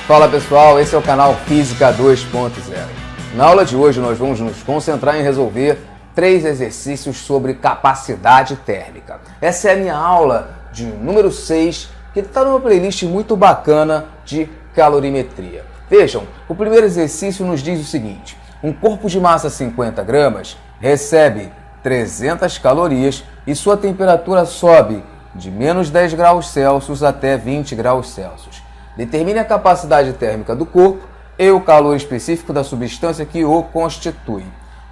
Fala pessoal, esse é o canal Física 2.0. Na aula de hoje nós vamos nos concentrar em resolver 3 exercícios sobre capacidade térmica. Essa é a minha aula de número 6, que está numa playlist muito bacana de calorimetria. Vejam, o primeiro exercício nos diz o seguinte: um corpo de massa 50 gramas recebe 300 calorias e sua temperatura sobe de menos 10 graus Celsius até 20 graus Celsius. Determine a capacidade térmica do corpo e o calor específico da substância que o constitui.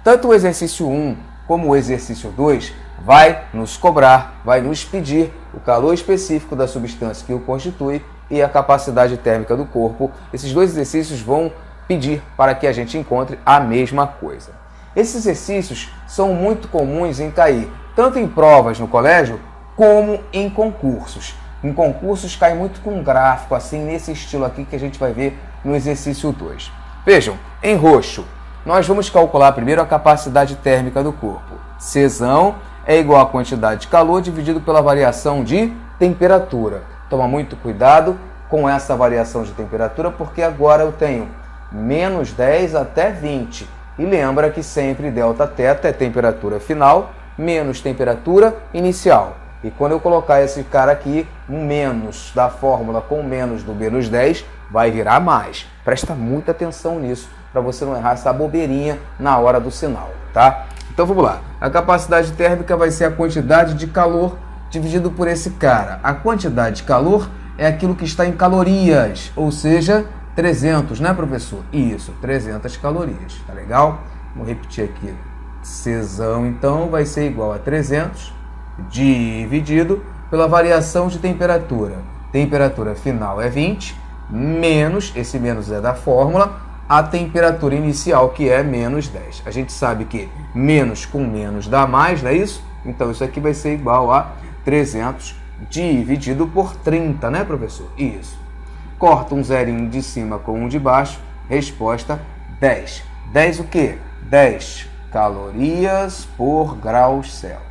Tanto o exercício 1 como o exercício 2 vai nos pedir o calor específico da substância que o constitui e a capacidade térmica do corpo. Esses dois exercícios vão pedir para que a gente encontre a mesma coisa. Esses exercícios são muito comuns em cair, tanto em provas no colégio como em concursos. Em concursos cai muito com um gráfico, assim, nesse estilo aqui que a gente vai ver no exercício 2. Vejam, em roxo, nós vamos calcular primeiro a capacidade térmica do corpo. Czão é igual à quantidade de calor dividido pela variação de temperatura. Toma muito cuidado com essa variação de temperatura, porque agora eu tenho menos 10 até 20. E lembra que sempre ΔT é temperatura final menos temperatura inicial. E quando eu colocar esse cara aqui, um menos da fórmula com menos do menos 10, vai virar mais. Presta muita atenção nisso, para você não errar essa bobeirinha na hora do sinal, tá? Então vamos lá. A capacidade térmica vai ser a quantidade de calor dividido por esse cara. A quantidade de calor é aquilo que está em calorias, ou seja, 300, né, professor? Isso, 300 calorias, tá legal? Vamos repetir aqui. Czão, então, vai ser igual a 300 dividido pela variação de temperatura. Temperatura final é 20, menos, esse menos é da fórmula, a temperatura inicial, que é menos 10. A gente sabe que menos com menos dá mais, não é isso? Então isso aqui vai ser igual a 300 dividido por 30, né, professor? Isso. Corta um zerinho de cima com um de baixo, resposta 10. 10 o quê? 10 calorias por graus Celsius.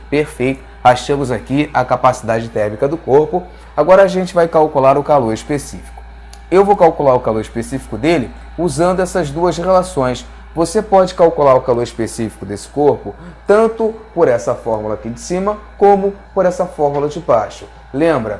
Perfeito. Achamos aqui a capacidade térmica do corpo. Agora a gente vai calcular o calor específico. Eu vou calcular o calor específico dele usando essas duas relações. Você pode calcular o calor específico desse corpo tanto por essa fórmula aqui de cima como por essa fórmula de baixo. Lembra,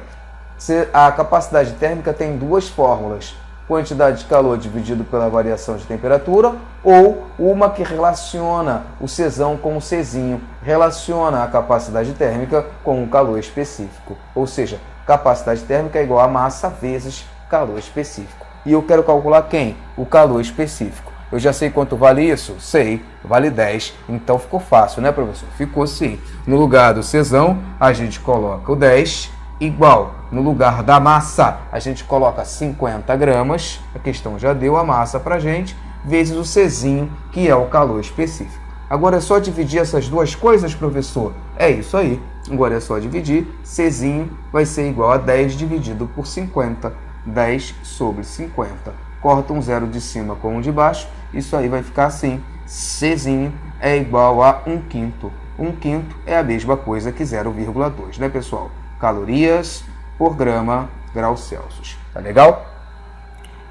a capacidade térmica tem duas fórmulas: quantidade de calor dividido pela variação de temperatura, ou uma que relaciona o Czão com o Czinho, relaciona a capacidade térmica com o calor específico. Ou seja, capacidade térmica é igual a massa vezes calor específico. E eu quero calcular quem? O calor específico. Eu já sei quanto vale isso? Sei, vale 10. Então ficou fácil, né, professor? Ficou sim. No lugar do Czão, a gente coloca o 10 igual, no lugar da massa, a gente coloca 50 gramas, a questão já deu a massa para a gente, vezes o Czinho, que é o calor específico. Agora é só dividir essas duas coisas, professor? É isso aí. Agora é só dividir. Czinho vai ser igual a 10 dividido por 50. 10 sobre 50. Corta um zero de cima com um de baixo. Isso aí vai ficar assim. Czinho é igual a 1/5. 1/5 é a mesma coisa que 0,2, né, pessoal? Calorias por graus Celsius. Tá legal?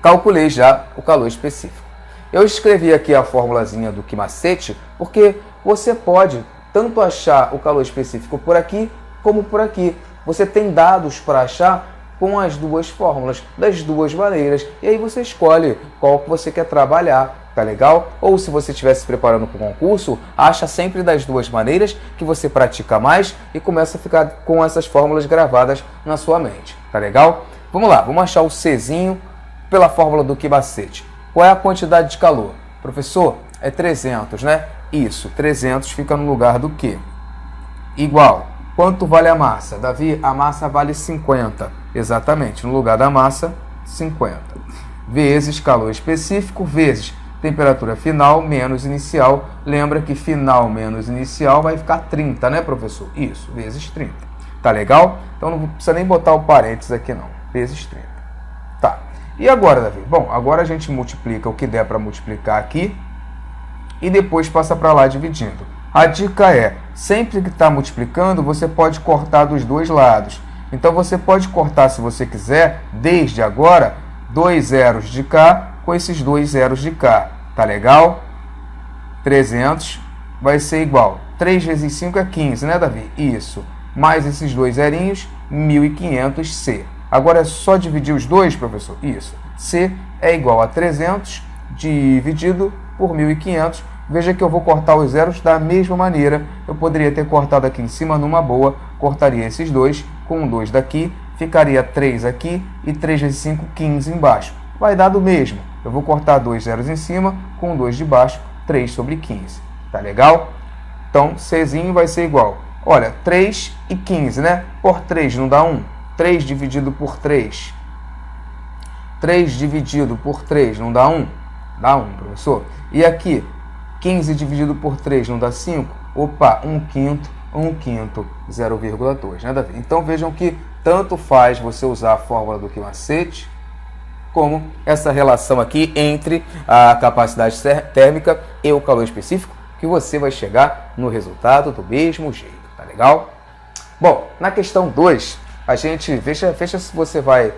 Calculei já o calor específico. Eu escrevi aqui a formulazinha do que macete, porque você pode tanto achar o calor específico por aqui, como por aqui. Você tem dados para achar com as duas fórmulas, das duas maneiras, e aí você escolhe qual que você quer trabalhar. Tá legal? Ou se você estiver se preparando para o concurso, acha sempre das duas maneiras que você pratica mais e começa a ficar com essas fórmulas gravadas na sua mente. Tá legal? Vamos lá, vamos achar o Czinho pela fórmula do que macete. Qual é a quantidade de calor? Professor, é 300, né? Isso, 300 fica no lugar do que? Igual. Quanto vale a massa? Davi, a massa vale 50. Exatamente, no lugar da massa, 50. Vezes calor específico, vezes temperatura final menos inicial. Lembra que final menos inicial vai ficar 30, né, professor? Isso, vezes 30. Tá legal? Então não precisa nem botar o parênteses aqui não. Vezes 30. Tá. E agora, Davi? Bom, agora a gente multiplica o que der para multiplicar aqui e depois passa para lá dividindo. A dica é, sempre que está multiplicando, você pode cortar dos dois lados. Então você pode cortar, se você quiser, desde agora, 2 zeros de cá com esses 2 zeros de cá. Tá legal? 300 vai ser igual. 3 vezes 5 é 15, né, Davi? Isso. Mais esses 2 zerinhos, 1.500C. Agora é só dividir os dois, professor? Isso. C é igual a 300 dividido por 1.500. Veja que eu vou cortar os zeros da mesma maneira. Eu poderia ter cortado aqui em cima numa boa. Cortaria esses dois com 2 daqui. Ficaria 3 aqui e 3 vezes 5, 15 embaixo. Vai dar do mesmo. Eu vou cortar 2 zeros em cima com 2 de baixo. 3 sobre 15. Tá legal? Então, Czinho vai ser igual. Olha, 3 e 15, né? Por 3 não dá 1. 3 dividido por 3. 3 dividido por 3 não dá 1? Dá 1, professor. E aqui, 15 dividido por 3 não dá 5? Opa, 1/5, 1/5, 0,2, né, Davi? Então, vejam que tanto faz você usar a fórmula do quimacete, como essa relação aqui entre a capacidade térmica e o calor específico, que você vai chegar no resultado do mesmo jeito, tá legal? Bom, na questão 2, a gente fecha se você vai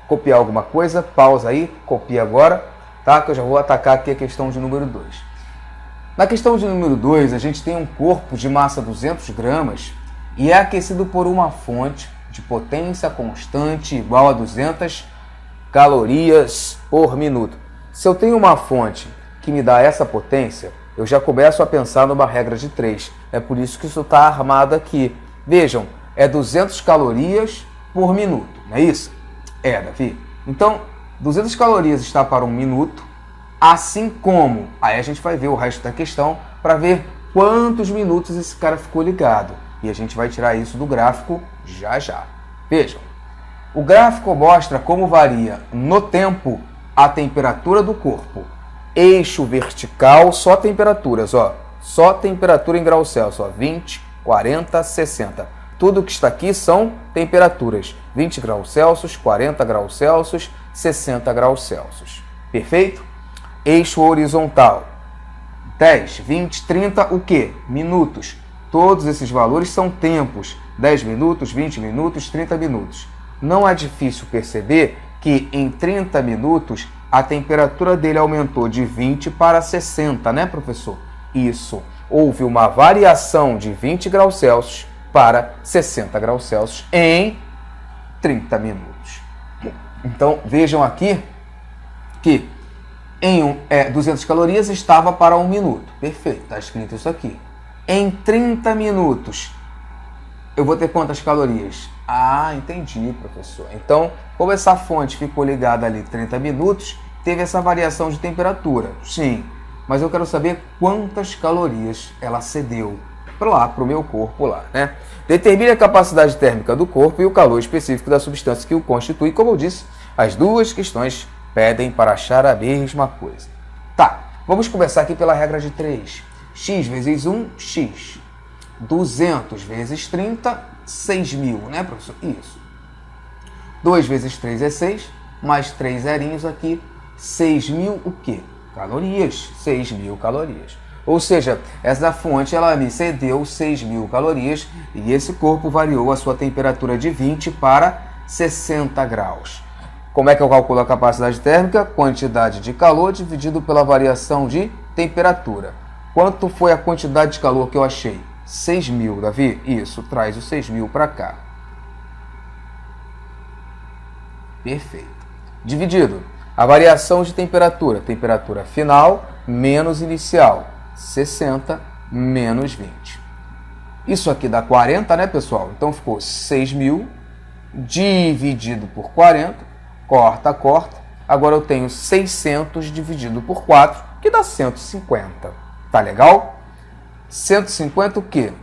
copiar alguma coisa, pausa aí, copia agora, tá? Que eu já vou atacar aqui a questão de número 2. Na questão de número 2, a gente tem um corpo de massa 200 gramas e é aquecido por uma fonte de potência constante igual a 200 calorias por minuto. Se eu tenho uma fonte que me dá essa potência, eu já começo a pensar numa regra de 3. É por isso que isso está armado aqui. Vejam, é 200 calorias por minuto, não é isso? É, Davi. Então, 200 calorias está para 1 minuto, assim como... Aí a gente vai ver o resto da questão para ver quantos minutos esse cara ficou ligado. E a gente vai tirar isso do gráfico já já. Vejam, o gráfico mostra como varia no tempo a temperatura do corpo. Eixo vertical, só temperaturas, ó. Só temperatura em graus Celsius, ó. 20, 40, 60. Tudo que está aqui são temperaturas. 20 graus Celsius, 40 graus Celsius, 60 graus Celsius. Perfeito? Eixo horizontal. 10, 20, 30, o quê? Minutos. Todos esses valores são tempos. 10 minutos, 20 minutos, 30 minutos. Não é difícil perceber que em 30 minutos a temperatura dele aumentou de 20 para 60, né, professor? Isso. Houve uma variação de 20 graus Celsius para 60 graus Celsius em 30 minutos. Então, vejam aqui que em 200 calorias estava para 1 minuto. Perfeito, está escrito isso aqui. Em 30 minutos, eu vou ter quantas calorias? Ah, entendi, professor. Então, como essa fonte ficou ligada ali 30 minutos, teve essa variação de temperatura. Sim, mas eu quero saber quantas calorias ela cedeu para o meu corpo lá, né? Determine a capacidade térmica do corpo e o calor específico da substância que o constitui. Como eu disse, as duas questões pedem para achar a mesma coisa. Tá, vamos começar aqui pela regra de 3. X vezes 1, x. 200 vezes 30, 6.000, né, professor? Isso. 2 vezes 3 é 6, mais 3 zerinhos aqui, 6.000 o quê? Calorias. 6.000 calorias. Ou seja, essa fonte ela me cedeu 6.000 calorias e esse corpo variou a sua temperatura de 20 para 60 graus. Como é que eu calculo a capacidade térmica? Quantidade de calor dividido pela variação de temperatura. Quanto foi a quantidade de calor que eu achei? 6.000, Davi? Isso, traz o 6.000 para cá. Perfeito. Dividido. A variação de temperatura. Temperatura final menos inicial. 60 menos 20. Isso aqui dá 40, né, pessoal? Então ficou 6.000 dividido por 40. Corta, corta. Agora eu tenho 600 dividido por 4, que dá 150. Tá legal? 150 o quê?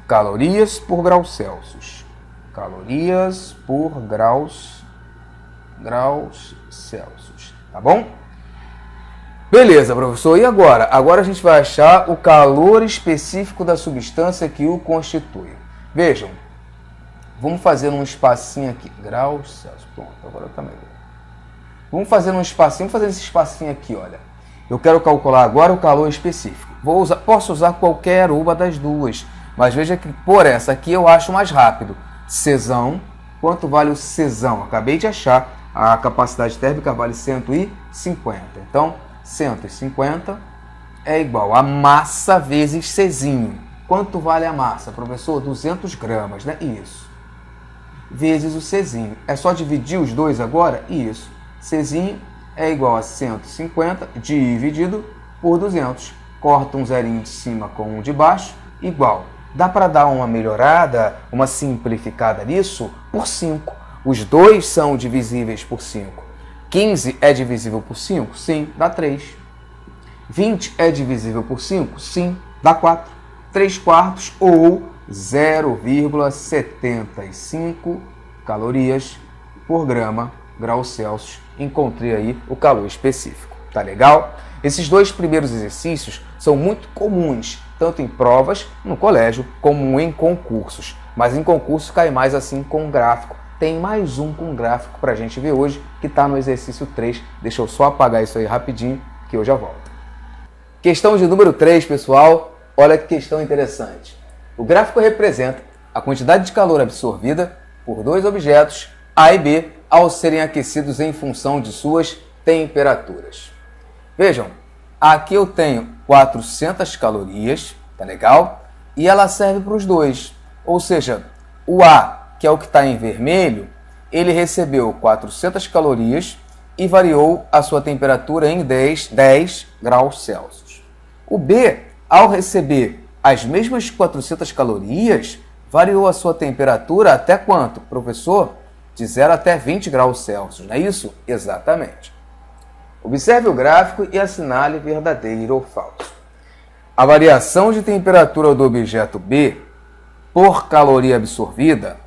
Calorias por graus Celsius. Calorias por graus Celsius. Tá bom? Beleza, professor. E agora? Agora a gente vai achar o calor específico da substância que o constitui. Vejam. Vamos fazer um espacinho aqui. Graus Celsius. Pronto, agora tá melhor. Vamos fazer um espacinho. Vamos fazer esse espacinho aqui, olha. Eu quero calcular agora o calor específico. Posso usar qualquer uma das duas, mas veja que por essa aqui eu acho mais rápido. Czão quanto vale o Czão? Acabei de achar, a capacidade térmica vale 150. Então, 150 é igual a massa vezes Czinho. Quanto vale a massa, professor? 200 gramas, né? Isso. Vezes o Czinho. É só dividir os dois agora? Isso. Czinho é igual a 150 dividido por 200. Corta um zerinho de cima com um de baixo, igual. Dá para dar uma melhorada, uma simplificada nisso? Por 5. Os dois são divisíveis por 5. 15 é divisível por 5? Sim, dá 3. 20 é divisível por 5? Sim, dá 4. 3 quartos ou 0,75 calorias por grau Celsius. Encontrei aí o calor específico. Tá legal? Esses dois primeiros exercícios são muito comuns, tanto em provas no colégio como em concursos. Mas em concurso cai mais assim com gráfico. Tem mais um com gráfico para a gente ver hoje, que está no exercício 3. Deixa eu só apagar isso aí rapidinho, que eu já volto. Questão de número 3, pessoal. Olha que questão interessante. O gráfico representa a quantidade de calor absorvida por dois objetos, A e B, ao serem aquecidos em função de suas temperaturas. Vejam, aqui eu tenho 400 calorias, tá legal? E ela serve para os dois. Ou seja, o A, que é o que está em vermelho, ele recebeu 400 calorias e variou a sua temperatura em 10 graus Celsius. O B, ao receber as mesmas 400 calorias, variou a sua temperatura até quanto, professor? De 0 até 20 graus Celsius, não é isso? Exatamente. Observe o gráfico e assinale verdadeiro ou falso. A variação de temperatura do objeto B por caloria absorvida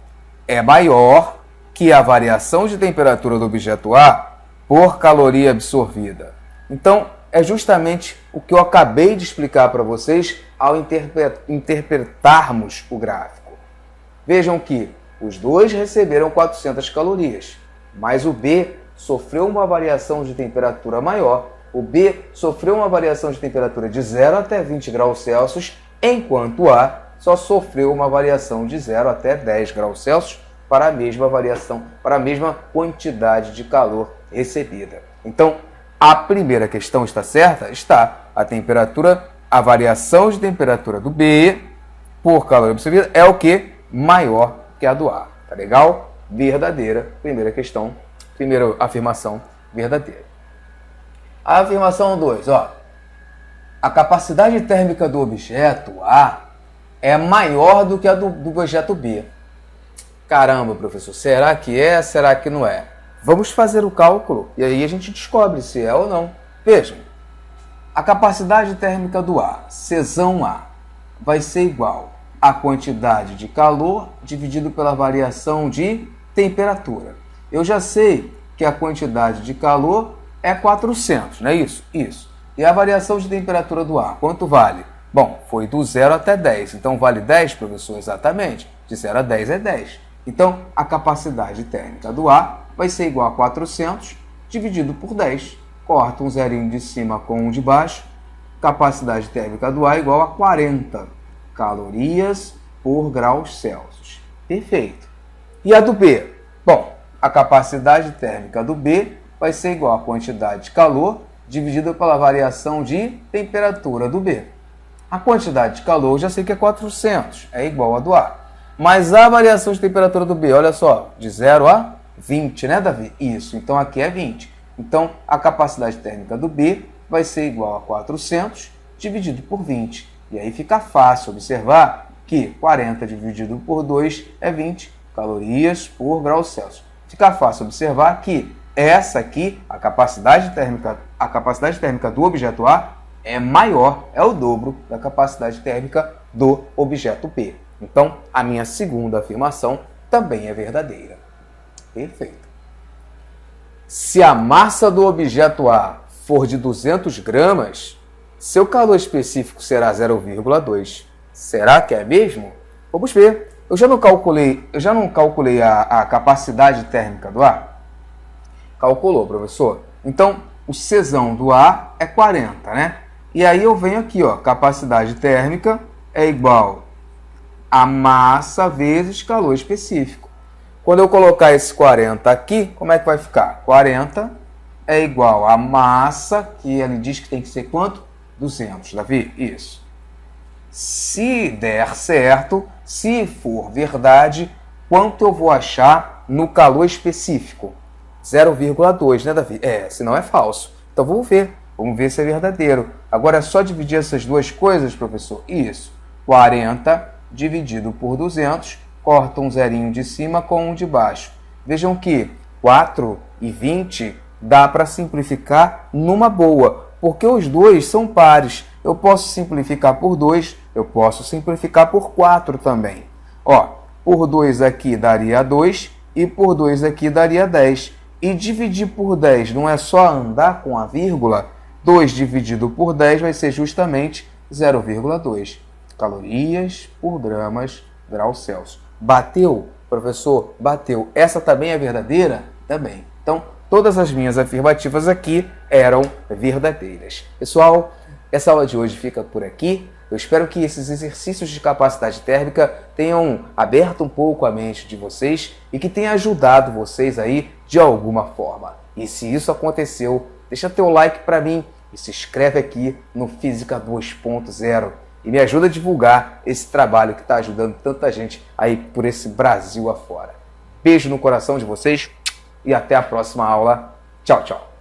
é maior que a variação de temperatura do objeto A por caloria absorvida. Então, é justamente o que eu acabei de explicar para vocês ao interpretarmos o gráfico. Vejam que os dois receberam 400 calorias, mas o B sofreu uma variação de temperatura maior. O B sofreu uma variação de temperatura de 0 até 20 graus Celsius, enquanto o A só sofreu uma variação de 0 até 10 graus Celsius para a mesma variação, para a mesma quantidade de calor recebida. Então, a primeira questão está certa? Está. A variação de temperatura do B por calor absorvida é o que? Maior que a do A. Tá legal? Verdadeira. Primeira questão, primeira afirmação verdadeira. A afirmação 2, ó. A capacidade térmica do objeto A é maior do que a do objeto B. Caramba, professor, será que é? Será que não é? Vamos fazer o cálculo e aí a gente descobre se é ou não. Vejam, a capacidade térmica do A, Czão A, vai ser igual à quantidade de calor dividido pela variação de temperatura. Eu já sei que a quantidade de calor é 400, não é isso? Isso. E a variação de temperatura do ar, quanto vale? Bom, foi do 0 até 10, então vale 10, professor? Exatamente. De 0 a 10 é 10. Então, a capacidade térmica do ar vai ser igual a 400 dividido por 10. Corta um zerinho de cima com um de baixo. Capacidade térmica do ar igual a 40 calorias por graus Celsius. Perfeito. E a do B? Bom, a capacidade térmica do B vai ser igual à quantidade de calor dividida pela variação de temperatura do B. A quantidade de calor eu já sei que é 400, é igual a do A. Mas a variação de temperatura do B, olha só, de 0 a 20, né, Davi? Isso, então aqui é 20. Então, a capacidade térmica do B vai ser igual a 400 dividido por 20. E aí fica fácil observar que 40 dividido por 2 é 20 calorias por grau Celsius. Fica fácil observar que essa aqui, a capacidade térmica do objeto A é maior, é o dobro da capacidade térmica do objeto B. Então, a minha segunda afirmação também é verdadeira. Perfeito. Se a massa do objeto A for de 200 gramas, seu calor específico será 0,2. Será que é mesmo? Vamos ver. Eu já não calculei a capacidade térmica do ar? Calculou, professor. Então, o Czão do A é 40, né? E aí eu venho aqui, ó, capacidade térmica é igual a massa vezes calor específico. Quando eu colocar esse 40 aqui, como é que vai ficar? 40 é igual a massa, que ele diz que tem que ser quanto? 200, Davi? Isso. Se der certo, se for verdade, quanto eu vou achar no calor específico? 0,2, né, Davi? Senão é falso. Então vamos ver se é verdadeiro. Agora é só dividir essas duas coisas, professor? Isso. 40 dividido por 200, corta um zerinho de cima com um de baixo. Vejam que 4 e 20 dá para simplificar numa boa, porque os dois são pares. Eu posso simplificar por 2, eu posso simplificar por 4 também. Ó, por 2 aqui daria 2 e por 2 aqui daria 10. E dividir por 10 não é só andar com a vírgula? 2 dividido por 10 vai ser justamente 0,2 calorias por grau Celsius. Bateu, professor? Bateu. Essa também é verdadeira? Também. Então, todas as minhas afirmativas aqui eram verdadeiras. Pessoal, essa aula de hoje fica por aqui. Eu espero que esses exercícios de capacidade térmica tenham aberto um pouco a mente de vocês e que tenha ajudado vocês aí de alguma forma. E se isso aconteceu, deixa teu like para mim e se inscreve aqui no Física 2.0 e me ajuda a divulgar esse trabalho que está ajudando tanta gente aí por esse Brasil afora. Beijo no coração de vocês e até a próxima aula. Tchau, tchau.